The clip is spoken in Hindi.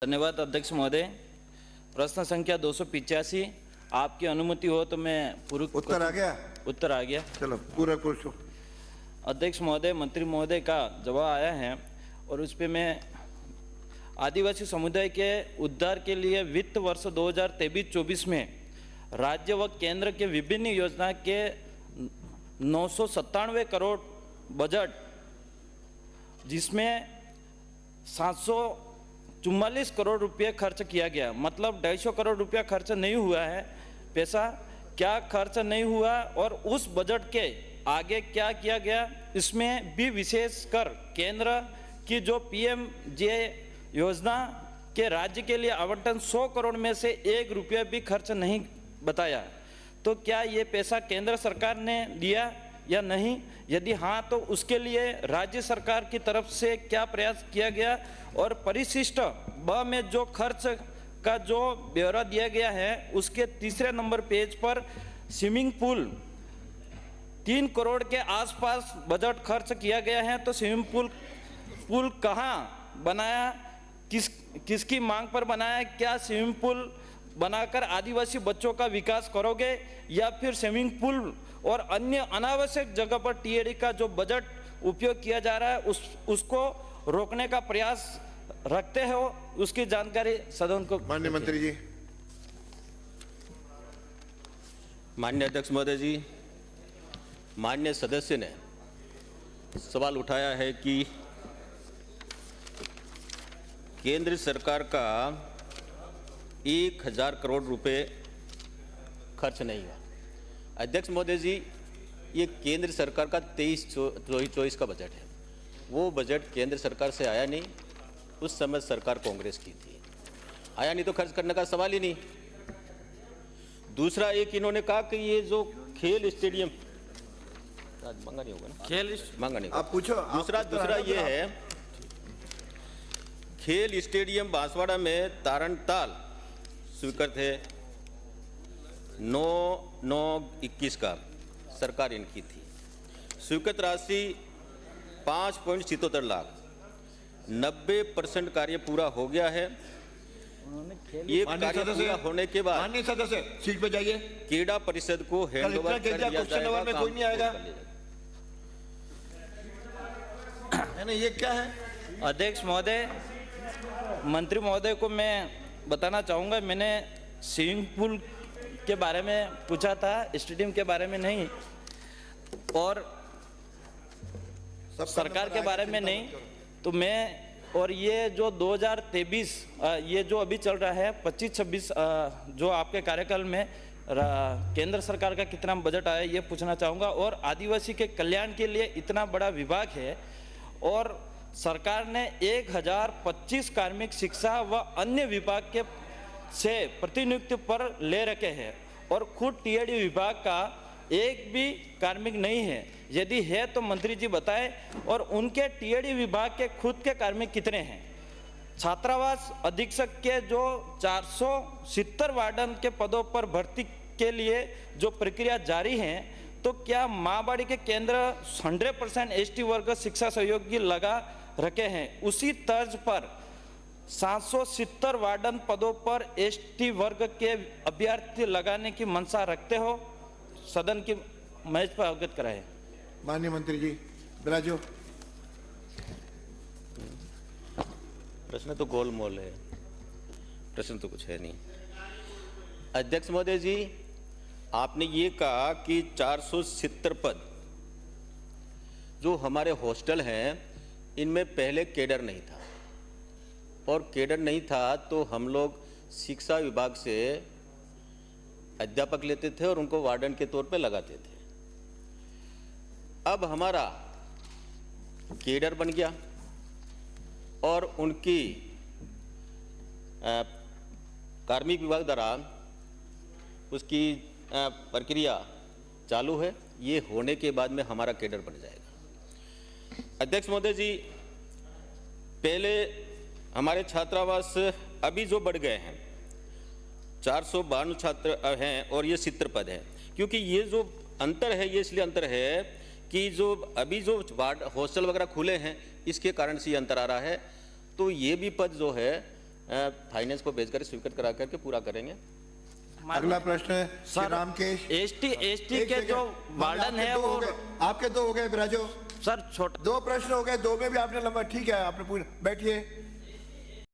धन्यवाद अध्यक्ष महोदय। प्रश्न संख्या 285, आपकी अनुमति हो तो मैं पूर्व उत्तर आ गया। उत्तर आ गया। चलो पूरा पूछो। अध्यक्ष महोदय, मंत्री महोदय का जवाब आया है और उस पर मैं आदिवासी समुदाय के उद्धार के लिए वित्त वर्ष 2023-24 में राज्य व केंद्र के विभिन्न योजना के 997 करोड़ बजट, जिसमें 744 करोड़ रुपये खर्च किया गया, मतलब 250 करोड़ रुपया खर्च नहीं हुआ है। पैसा क्या खर्च नहीं हुआ और उस बजट के आगे क्या किया गया, इसमें भी विशेषकर केंद्र की जो पीएमजे योजना के राज्य के लिए आवंटन 100 करोड़ में से 1 रुपया भी खर्च नहीं बताया। तो क्या ये पैसा केंद्र सरकार ने दिया या नहीं? यदि हाँ तो उसके लिए राज्य सरकार की तरफ से क्या प्रयास किया गया? और परिशिष्ट ब में जो खर्च का जो ब्यौरा दिया गया है उसके तीसरे नंबर पेज पर स्विमिंग पूल 3 करोड़ के आसपास बजट खर्च किया गया है। तो स्विमिंग पूल कहाँ बनाया, किसकी मांग पर बनाया? क्या स्विमिंग पूल बनाकर आदिवासी बच्चों का विकास करोगे या फिर स्विमिंग पूल और अन्य अनावश्यक जगह पर टीएडी का जो बजट उपयोग किया जा रहा है उसको रोकने का प्रयास रखते हो? उसकी जानकारी सदन को। माननीय मंत्री जी। माननीय अध्यक्ष महोदय जी, माननीय सदस्य ने सवाल उठाया है कि केंद्र सरकार का 1000 करोड़ रुपए खर्च नहीं हुआ। अध्यक्ष महोदय जी, ये केंद्र सरकार का 23-24 का बजट है। वो बजट केंद्र सरकार से आया नहीं, उस समय सरकार कांग्रेस की थी, आया नहीं तो खर्च करने का सवाल ही नहीं। दूसरा, एक इन्होंने कहा कि ये जो खेल स्टेडियम मांगा नहीं होगा ना, खेल मांगा नहीं, आप पूछो। दूसरा ये है, खेल स्टेडियम बांसवाड़ा में तारणताल स्वीकृत है 9/9/21 का, सरकार इनकी थी। स्वीकृत राशि 5.77 लाख, 90% कार्य पूरा हो गया है। ये कार्य पूरा होने के बाद माननीय सदस्य सीट पे जाइए। क्रीड़ा परिषद को हैंडओवर कर दिया जाएगा। में कोई नहीं आएगा। ये क्या है? अध्यक्ष महोदय, मंत्री महोदय को मैं बताना चाहूँगा, मैंने स्विमिंग पूल के बारे में पूछा था, स्टेडियम के बारे में नहीं और सरकार के बारे में नहीं। तो मैं और ये जो 2023 ये जो अभी चल रहा है 25-26 जो आपके कार्यकाल में केंद्र सरकार का कितना बजट आया ये पूछना चाहूँगा। और आदिवासी के कल्याण के लिए इतना बड़ा विभाग है और सरकार ने 1025 कार्मिक शिक्षा व अन्य विभाग के से प्रतिनियुक्ति पर ले रखे हैं और खुद टीएडी विभाग का एक भी कार्मिक नहीं है। यदि है तो मंत्री जी बताएं, और उनके टीएडी विभाग के खुद के कार्मिक कितने हैं? छात्रावास अधीक्षक के जो 470 वार्डन के पदों पर भर्ती के लिए जो प्रक्रिया जारी है, तो क्या माँबाड़ी के केंद्र 100% एसटी वर्ग शिक्षा सहयोगी लगा रखे हैं? उसी तर्ज पर 770 वार्डन पदों पर एसटी वर्ग के अभ्यर्थी लगाने की मंशा रखते हो? सदन की मेज पर अवगत कराएं। माननीय मंत्री जी बिराजो। प्रश्न तो गोलमोल है, प्रश्न तो कुछ है नहीं। अध्यक्ष महोदय जी, आपने ये कहा कि 470 पद जो हमारे हॉस्टल हैं इनमें पहले केडर नहीं था, और केडर नहीं था तो हम लोग शिक्षा विभाग से अध्यापक लेते थे और उनको वार्डन के तौर पे लगाते थे। अब हमारा केडर बन गया और उनकी कार्मिक विभाग द्वारा उसकी प्रक्रिया चालू है। ये होने के बाद में हमारा केडर बन जाएगा। अध्यक्ष महोदय जी, पहले हमारे छात्रावास अभी जो बढ़ गए हैं 452 छात्र हैं और ये 70 पद हैं। क्योंकि ये जो अंतर है ये इसलिए अंतर है कि जो अभी जो वार्ड हॉस्टल वगैरह खुले हैं इसके कारण से ये अंतर आ रहा है। तो ये भी पद जो है फाइनेंस को भेज कर स्वीकृत करा करके पूरा करेंगे। अगला प्रश्न है श्री सर, रामकेश। एसटी एक के सेकंड। जो वार्डन आपके है दो हो वो गए, आपके 2 हो गए बिराजो। सर छोटा 2 प्रश्न हो गए, 2 में भी आपने लंबा, ठीक है आपने पूरा, बैठिए।